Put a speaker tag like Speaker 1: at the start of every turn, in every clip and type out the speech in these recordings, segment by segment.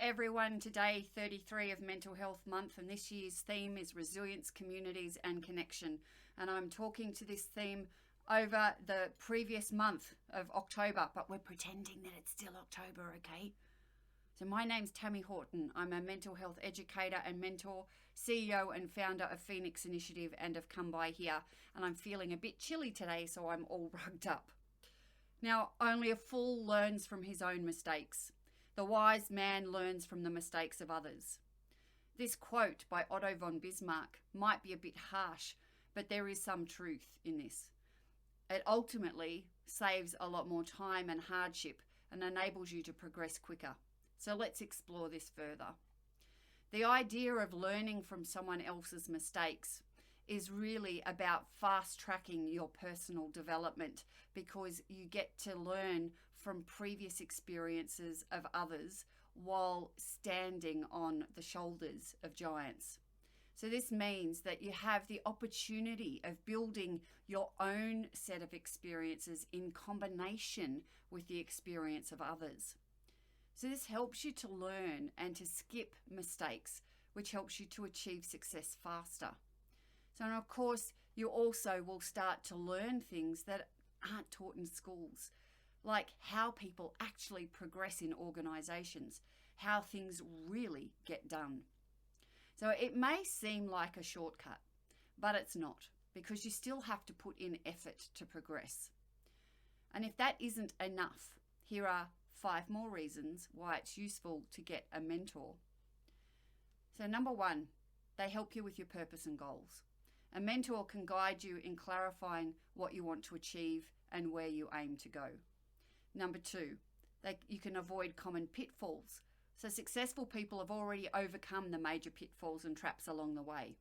Speaker 1: everyone. Today, 33 of Mental Health Month, and this year's theme is resilience, communities and connection. And I'm talking to this theme over the previous month of October, but we're pretending that it's still October, okay? So my name's Tammy Horton. I'm a mental health educator and mentor, CEO and founder of Phoenix Initiative and of Come By Here. And I'm feeling a bit chilly today, so I'm all rugged up. Now, only a fool learns from his own mistakes. The wise man learns from the mistakes of others. This quote by Otto von Bismarck might be a bit harsh, but there is some truth in this. It ultimately saves a lot more time and hardship and enables you to progress quicker. So let's explore this further. The idea of learning from someone else's mistakes is really about fast-tracking your personal development, because you get to learn from previous experiences of others while standing on the shoulders of giants. So this means that you have the opportunity of building your own set of experiences in combination with the experience of others. So this helps you to learn and to skip mistakes, which helps you to achieve success faster. So, and of course, you also will start to learn things that aren't taught in schools, like how people actually progress in organisations, how things really get done. So it may seem like a shortcut, but it's not, because you still have to put in effort to progress. And if that isn't enough, here are 5 more reasons why it's useful to get a mentor. So number 1, they help you with your purpose and goals. A mentor can guide you in clarifying what you want to achieve and where you aim to go. Number 2, you can avoid common pitfalls. So successful people have already overcome the major pitfalls and traps along the way.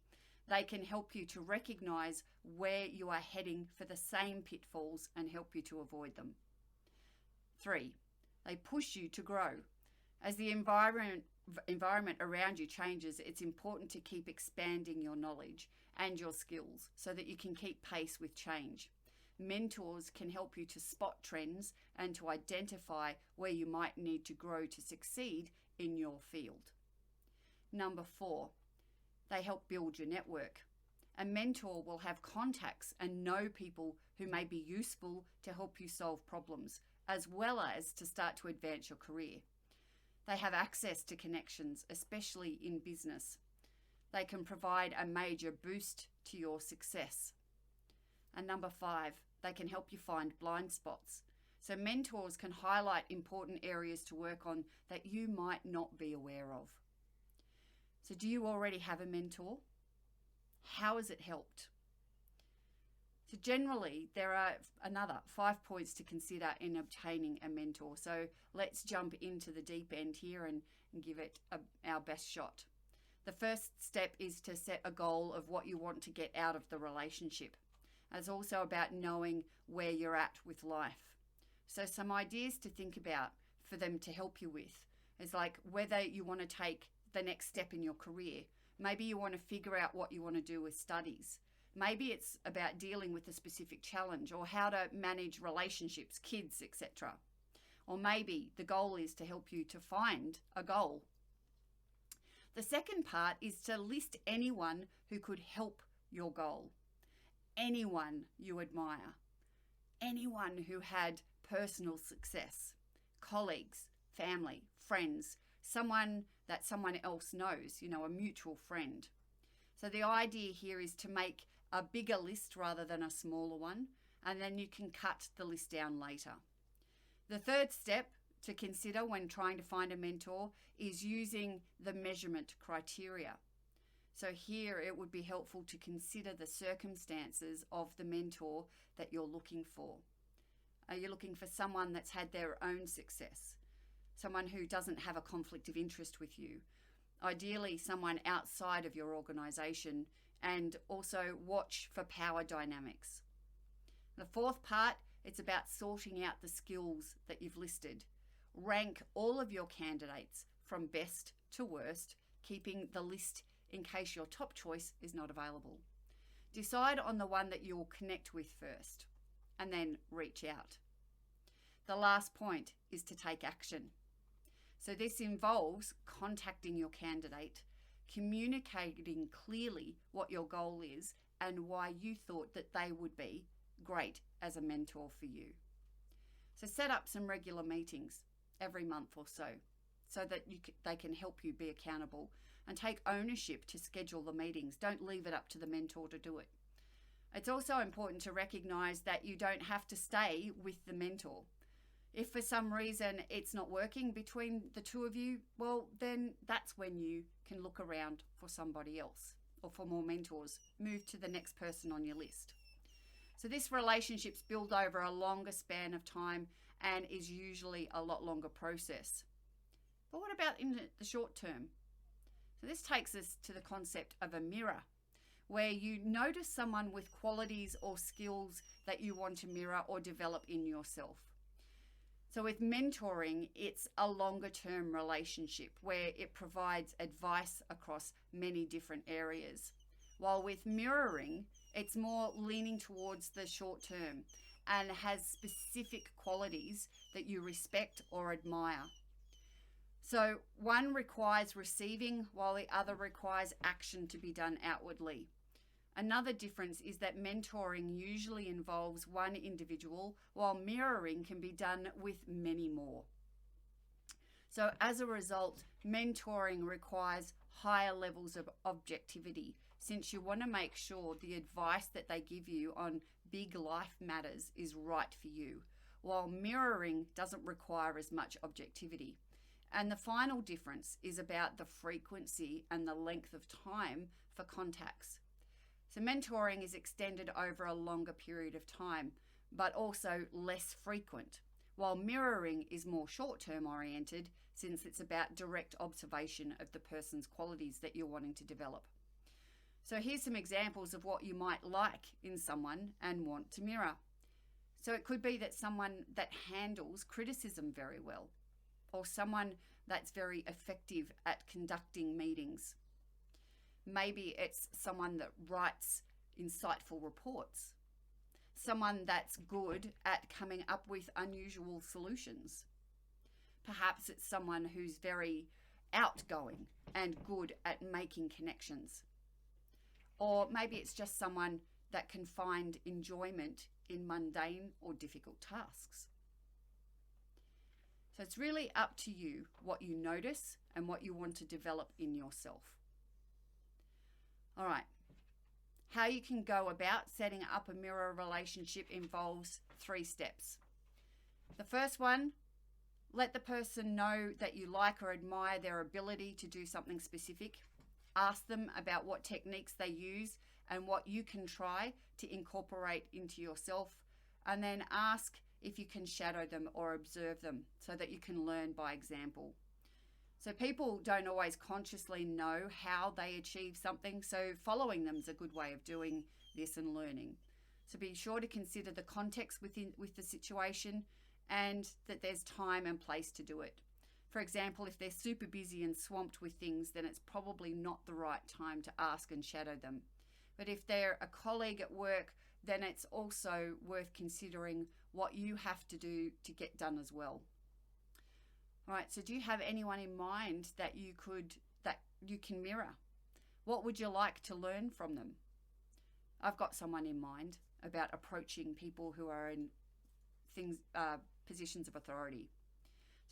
Speaker 1: They can help you to recognize where you are heading for the same pitfalls and help you to avoid them. 3, they push you to grow. As the environment around you changes, it's important to keep expanding your knowledge and your skills so that you can keep pace with change. Mentors can help you to spot trends and to identify where you might need to grow to succeed in your field. Number 4, they help build your network. A mentor will have contacts and know people who may be useful to help you solve problems, as well as to start to advance your career. They have access to connections, especially in business. They can provide a major boost to your success. And number 5, they can help you find blind spots. So mentors can highlight important areas to work on that you might not be aware of. So do you already have a mentor? How has it helped? So generally, there are another 5 points to consider in obtaining a mentor. So let's jump into the deep end here and give it our best shot. The first step is to set a goal of what you want to get out of the relationship. It's also about knowing where you're at with life. So some ideas to think about for them to help you with is like whether you want to take the next step in your career. Maybe you want to figure out what you want to do with studies. Maybe it's about dealing with a specific challenge or how to manage relationships, kids, etc. Or maybe the goal is to help you to find a goal. The second part is to list anyone who could help your goal. Anyone you admire. Anyone who had personal success. Colleagues, family, friends, someone that someone else knows, a mutual friend. So the idea here is to make a bigger list rather than a smaller one, and then you can cut the list down later. The third step to consider when trying to find a mentor is using the measurement criteria. So here it would be helpful to consider the circumstances of the mentor that you're looking for. Are you looking for someone that's had their own success? Someone who doesn't have a conflict of interest with you? Ideally, someone outside of your organisation, and also watch for power dynamics. The fourth part, it's about sorting out the skills that you've listed. Rank all of your candidates from best to worst, keeping the list in case your top choice is not available. Decide on the one that you'll connect with first, and then reach out. The last point is to take action. So this involves contacting your candidate, communicating clearly what your goal is and why you thought that they would be great as a mentor for you. So set up some regular meetings every month or so that they can help you be accountable, and take ownership to schedule the meetings. Don't leave it up to the mentor to do it. It's also important to recognize that you don't have to stay with the mentor. If for some reason it's not working between the two of you, well, then that's when you can look around for somebody else or for more mentors. Move to the next person on your list. So this relationship's built over a longer span of time and is usually a lot longer process. But what about in the short term? So this takes us to the concept of a mirror, where you notice someone with qualities or skills that you want to mirror or develop in yourself. So with mentoring, it's a longer term relationship where it provides advice across many different areas. While with mirroring, it's more leaning towards the short term and has specific qualities that you respect or admire. So one requires receiving while the other requires action to be done outwardly. Another difference is that mentoring usually involves one individual, while mirroring can be done with many more. So as a result, mentoring requires higher levels of objectivity, since you want to make sure the advice that they give you on big life matters is right for you, while mirroring doesn't require as much objectivity. And the final difference is about the frequency and the length of time for contacts. So mentoring is extended over a longer period of time, but also less frequent, while mirroring is more short-term oriented, since it's about direct observation of the person's qualities that you're wanting to develop. So here's some examples of what you might like in someone and want to mirror. So it could be that someone that handles criticism very well, or someone that's very effective at conducting meetings. Maybe it's someone that writes insightful reports, someone that's good at coming up with unusual solutions. Perhaps it's someone who's very outgoing and good at making connections. Or maybe it's just someone that can find enjoyment in mundane or difficult tasks. So it's really up to you what you notice and what you want to develop in yourself. All right, how you can go about setting up a mirror relationship involves 3 steps. The first one, let the person know that you like or admire their ability to do something specific. Ask them about what techniques they use and what you can try to incorporate into yourself, and then ask if you can shadow them or observe them so that you can learn by example. So people don't always consciously know how they achieve something, so following them is a good way of doing this and learning. So be sure to consider the context with the situation and that there's time and place to do it. For example, if they're super busy and swamped with things, then it's probably not the right time to ask and shadow them. But if they're a colleague at work, then it's also worth considering what you have to do to get done as well. All right, so do you have anyone in mind that you can mirror? What would you like to learn from them? I've got someone in mind about approaching people who are in positions of authority.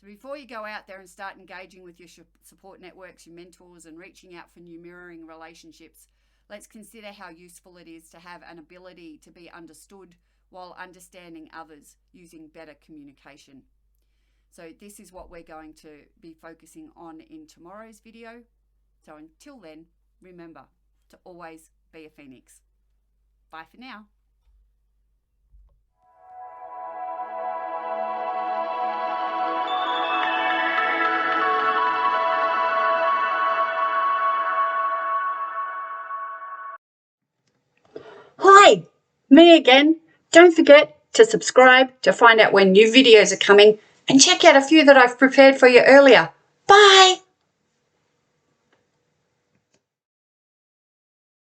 Speaker 1: So before you go out there and start engaging with your support networks, your mentors, and reaching out for new mirroring relationships, let's consider how useful it is to have an ability to be understood while understanding others using better communication. So this is what we're going to be focusing on in tomorrow's video. So until then, remember to always be a phoenix. Bye for now.
Speaker 2: Hi, me again. Don't forget to subscribe to find out when new videos are coming, and check out a few that I've prepared for you earlier. Bye!